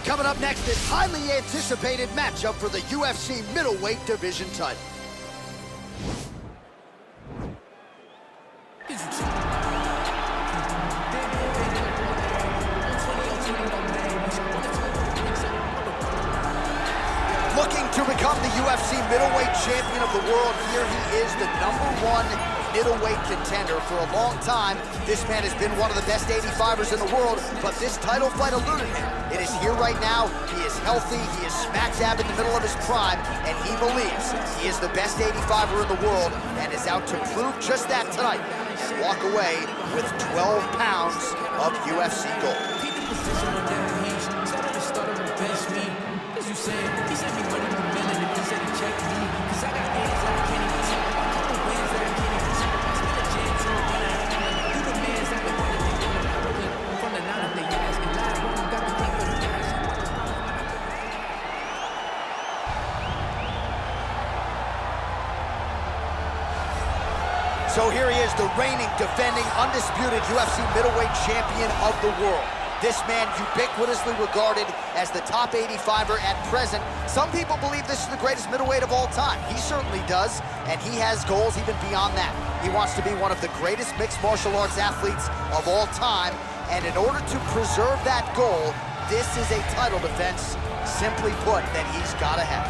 Coming up next, this highly anticipated matchup for the UFC middleweight division title. Looking to become the UFC middleweight champion of the world, here he is, the #1 middleweight contender. For a long time, this man has been one of the best 85ers in the world, but this title fight eluded him. It is here right now. He is healthy. He is smack dab in the middle of his prime, and he believes he is the best 85er in the world and is out to prove just that tonight and walk away with 12 pounds of UFC gold. So here he is, the reigning, defending, undisputed UFC middleweight champion of the world. This man ubiquitously regarded as the top 85er at present. Some people believe this is the greatest middleweight of all time. He certainly does, and he has goals even beyond that. He wants to be one of the greatest mixed martial arts athletes of all time, and in order to preserve that goal, this is a title defense, simply put, that he's gotta have.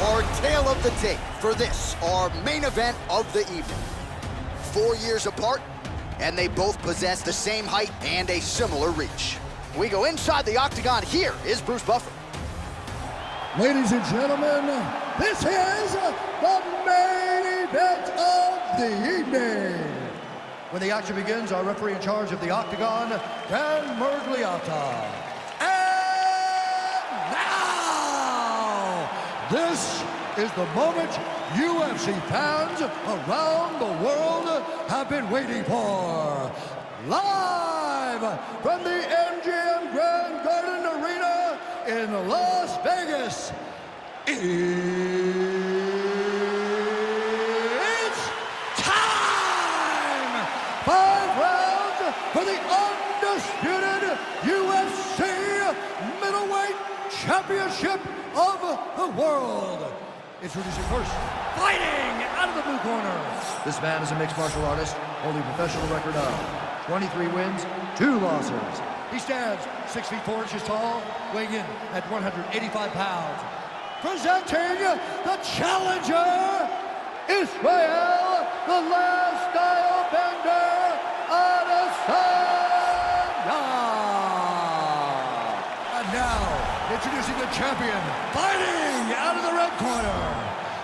Our tale of the tape for this, our main event of the evening. 4 years apart, and they both possess the same height and a similar reach. We go inside the octagon. Here is Bruce Buffer. Ladies and gentlemen, this is the main event of the evening. When the action begins, our referee in charge of the octagon, Dan Mergliata. And now, this is the moment UFC fans around the world have been waiting for. Live from the MGM Grand Garden Arena in Las Vegas, it's time! 5 rounds for the undisputed UFC middleweight championship of the world. Introducing first, fighting out of the blue corner. This man is a mixed martial artist, holding a professional record of 23 wins, 2 losses. He stands 6 feet 4 inches tall, weighing in at 185 pounds. Presenting the challenger, Israel, the last style bender, Adesanya. And now, introducing the champion, fighting out of the red corner.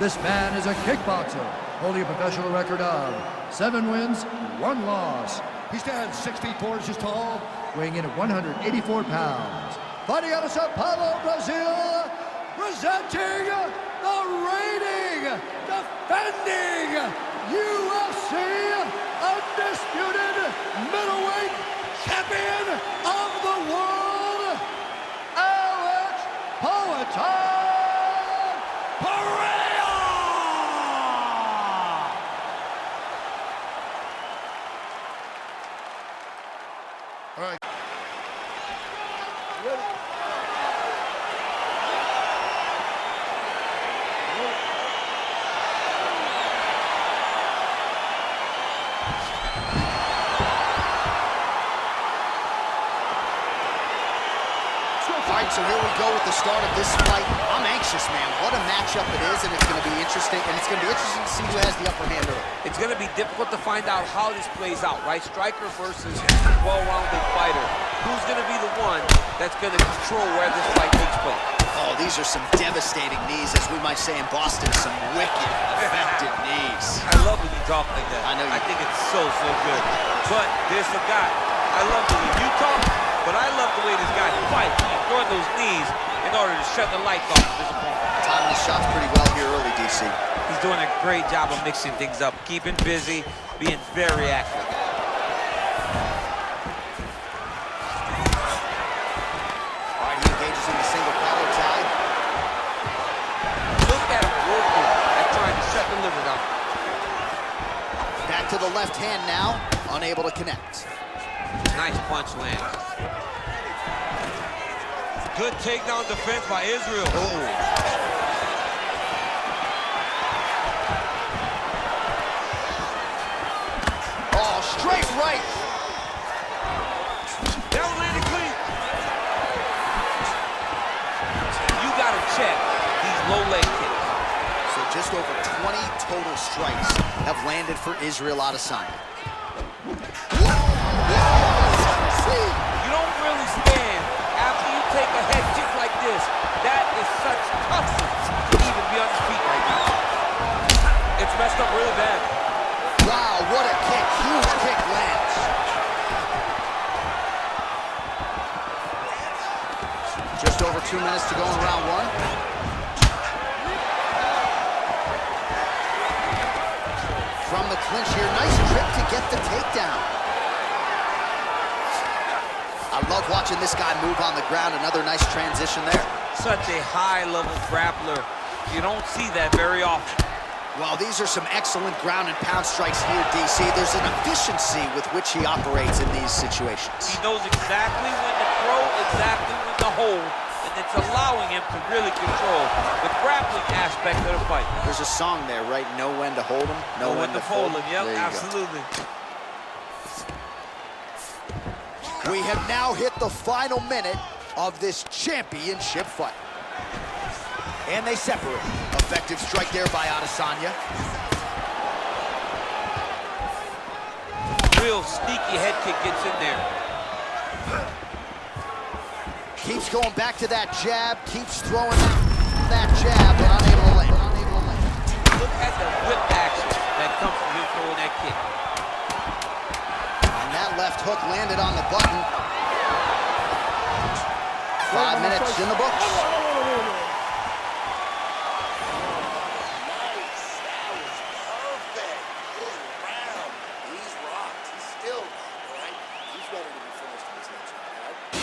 This man is a kickboxer, holding a professional record of 7 wins, 1 loss. He stands 6 feet 4 inches tall, weighing in at 184 pounds. Fighting out of Sao Paulo, Brazil, presenting the reigning, defending UFC undisputed middleweight champion of the world, Pereira! All right. Ready? All right, so here we go with the start of this fight. I'm anxious, man. What a matchup it is, and it's going to be interesting. And it's going to be interesting to see who has the upper hand early. It's going to be difficult to find out how this plays out, right? Striker versus well-rounded fighter. Who's going to be the one that's going to control where this fight takes place? Oh, these are some devastating knees, as we might say in Boston. Some wicked, effective knees. I love when you talk like that. I know you I think it's so good. But there's a guy. I love the way you talk, but I love the way this guy fights. He's throwing those knees in order to shut the lights off of his opponent. Timing his shots pretty well here early, DC. He's doing a great job of mixing things up, keeping busy, being very active. to the left hand now, unable to connect. Nice punch lands. Good takedown defense by Israel. Oh, straight right. Down landing clean. You gotta check these low leg kicks. So just over 20 total strikes have landed for Israel Adesanya. You don't really stand after you take a head kick like this. That is such toughness to even be on his feet right now. It's messed up really bad. Wow, what a kick. Huge kick lands. Just over 2 minutes to go in round one. From the clinch here, nice trip to get the takedown. I love watching this guy move on the ground. Another nice transition there. Such a high-level grappler. You don't see that very often. Well, these are some excellent ground and pound strikes here, DC. There's an efficiency with which he operates in these situations. He knows exactly when to throw, exactly when to hold, and it's allowing him to really control the grappling aspect of the fight. There's a song there, right? Know when to hold him, know when to fold him. Yep, absolutely. We have now hit the final minute of this championship fight. And they separate. Effective strike there by Adesanya. Real sneaky head kick gets in there. Keeps going back to that jab, keeps throwing that jab, but unable to land. Look at the whip action that comes from him throwing that kick. And that left hook landed on the button. 5 minutes in the books.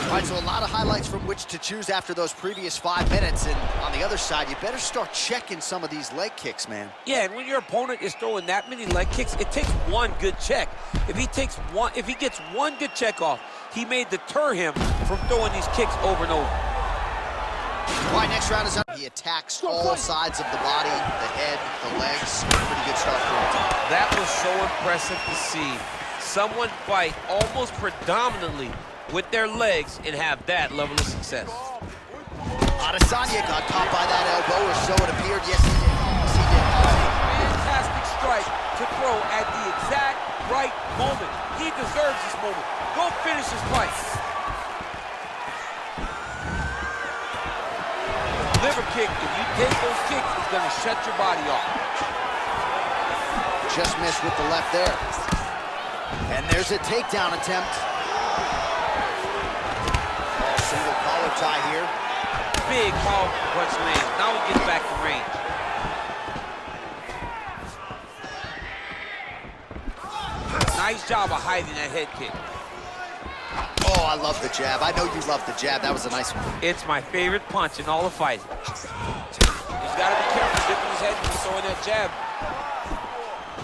All right, so a lot of highlights from which to choose after those previous 5 minutes. And on the other side, you better start checking some of these leg kicks, man. Yeah, and when your opponent is throwing that many leg kicks, it takes one good check. If he gets one good check off, he may deter him from throwing these kicks over and over. All right, next round is up. He attacks all sides of the body, the head, the legs. Pretty good start for him. That was so impressive to see. Someone fight almost predominantly with their legs and have that level of success. Adesanya got caught by that elbow, or so it appeared. Yes, he did. Yes, he did. Fantastic strike to throw at the exact right moment. He deserves this moment. Go finish his fight. Liver kick, if you take those kicks, it's going to shut your body off. Just missed with the left there. And there's a takedown attempt. Single collar tie here. Big powerful punch lands. Now he gets back to range. Nice job of hiding that head kick. Oh, I love the jab. I know you love the jab. That was a nice one. It's my favorite punch in all of fighting. He's got to be careful dipping his head when he's throwing that jab.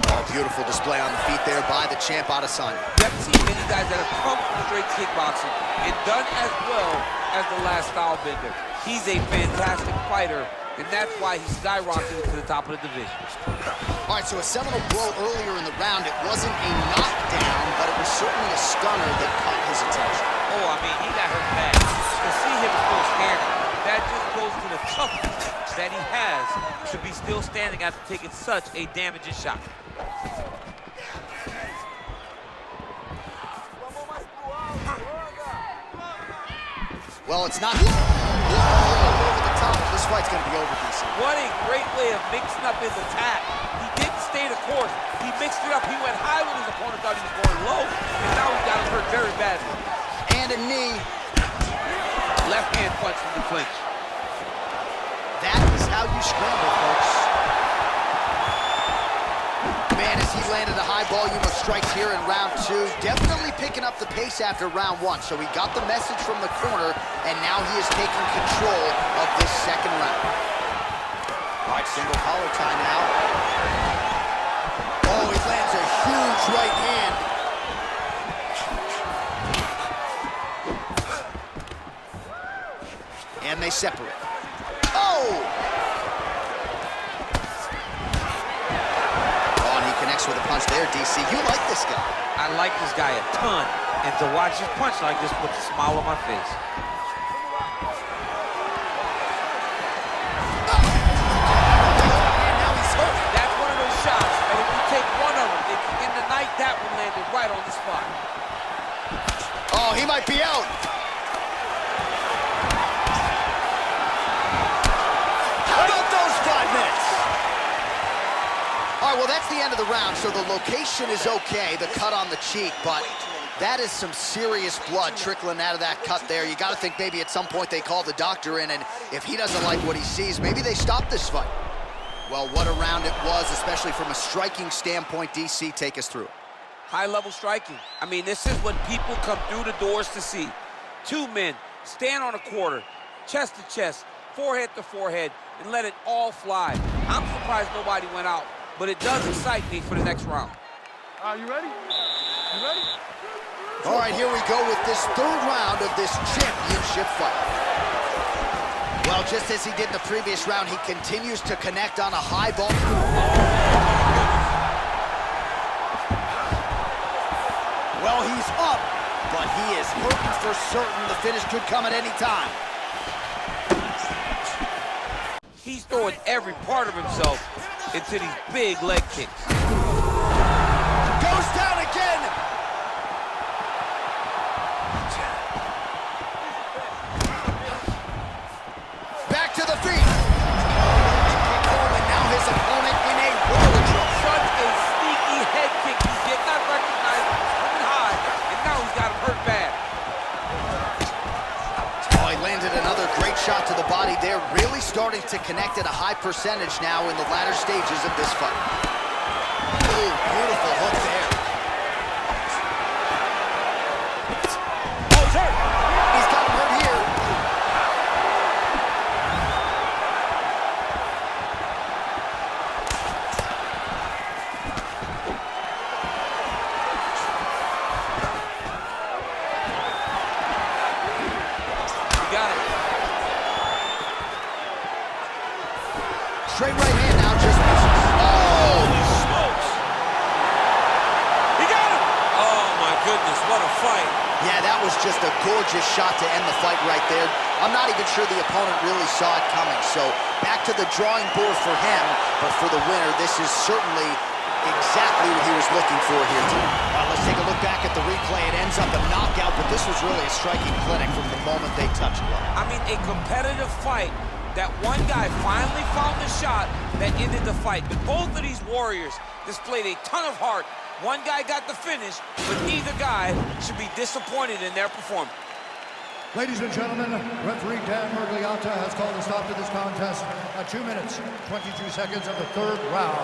Oh, beautiful display on the feet there by the champ Adesanya. You haven't seen many guys that have come from straight kickboxing and done as well as the last style bender. He's a fantastic fighter, and that's why he's skyrocketed to the top of the division. All right, so a seminal blow earlier in the round. It wasn't a knockdown, but it was certainly a stunner that caught his attention. Oh, I mean, he got hurt bad. To see him still standing, that just goes to the toughness that he has to be still standing after taking such a damaging shot. Well, it's not over the top. This fight's going to be over, DC. What a great way of mixing up his attack. He didn't stay the course. He mixed it up. He went high when his opponent thought he was going low, and now he got him hurt very badly. And a knee. Left hand punch from the clinch. That is how you scramble, folks. Man, as he landed a high volume of strikes here in round two, definitely picking up the pace after round one. So he got the message from the corner, and now he is taking control of this second round. All right, single collar tie now. Oh, he lands a huge right hand. And they separate. Oh! Oh, and he connects with a punch there, DC. You like this guy. I like this guy a ton. And to watch his punch like this puts a smile on my face. That one landed right on the spot. Oh, he might be out. How about those 5 minutes? All right, well, that's the end of the round, so the location is okay, the cut on the cheek, but that is some serious blood trickling out of that cut there. You got to think maybe at some point they call the doctor in, and if he doesn't like what he sees, maybe they stop this fight. Well, what a round it was, especially from a striking standpoint. DC, take us through it. High-level striking. I mean, this is what people come through the doors to see. 2 men stand on a quarter, chest to chest, forehead to forehead, and let it all fly. I'm surprised nobody went out, but it does excite me for the next round. Are you ready? You ready? All right, here we go with this 3rd round of this championship fight. Well, just as he did in the previous round, he continues to connect on a high ball. Well, he's up, but he is hurting for certain. The finish could come at any time. He's throwing every part of himself into these big leg kicks. Goes down again. Back to the feet. And now his opponent in a world of trouble. Such a sneaky head kick. He did not recognize it was coming high, and now he's got him hurt bad. Oh, he landed another great shot to the body there. Really starting to connect at a high percentage now in the latter stages of this fight. Oh, beautiful hook there. Oh, he's hurt. He's got him hurt here. Straight right hand now, just misses. Holy smokes! He got him! Oh, my goodness, what a fight. Yeah, that was just a gorgeous shot to end the fight right there. I'm not even sure the opponent really saw it coming, so back to the drawing board for him, but for the winner, this is certainly exactly what he was looking for here tonight. All right, let's take a look back at the replay. It ends up a knockout, but this was really a striking clinic from the moment they touched it. I mean, a competitive fight. That one guy finally found the shot that ended the fight. But both of these warriors displayed a ton of heart. One guy got the finish, but neither guy should be disappointed in their performance. Ladies and gentlemen, referee Dan Mergliata has called a stop to this contest at 2 minutes, 22 seconds of the 3rd round.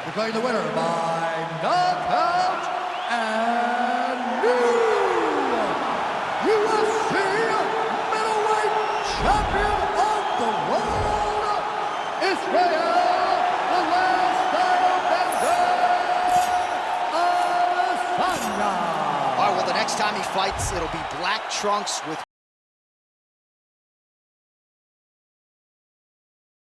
Declaring the winner by knockout and new UFC middleweight champion of the world, Israel Adesanya. All right, well, the next time he fights, it'll be black trunks with